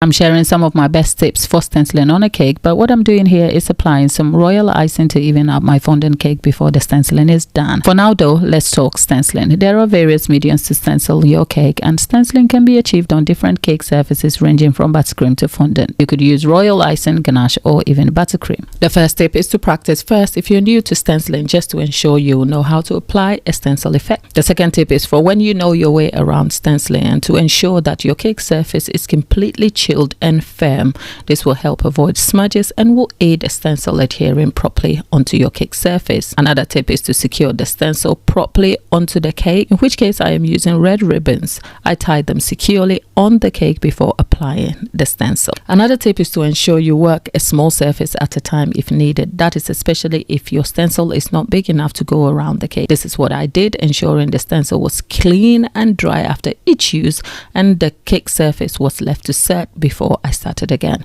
I'm sharing some of my best tips for stenciling on a cake, but what I'm doing here is applying some royal icing to even out my fondant cake before the stenciling is done. For now though, let's talk stenciling. There are various mediums to stencil your cake, and stenciling can be achieved on different cake surfaces ranging from buttercream to fondant. You could use royal icing, ganache, or even buttercream. The first tip is to practice first if you're new to stenciling, just to ensure you know how to apply a stencil effect. The second tip is for when you know your way around stenciling and to ensure that your cake surface is completely chilled and firm. This will help avoid smudges and will aid the stencil adhering properly onto your cake surface. Another tip is to secure the stencil properly onto the cake, in which case I am using red ribbons. I tie them securely on the cake before applying the stencil. Another tip is to ensure you work a small surface at a time if needed. That is especially if your stencil is not big enough to go around the cake. This is what I did, ensuring the stencil was clean and dry after each use and the cake surface was left to set before I started again.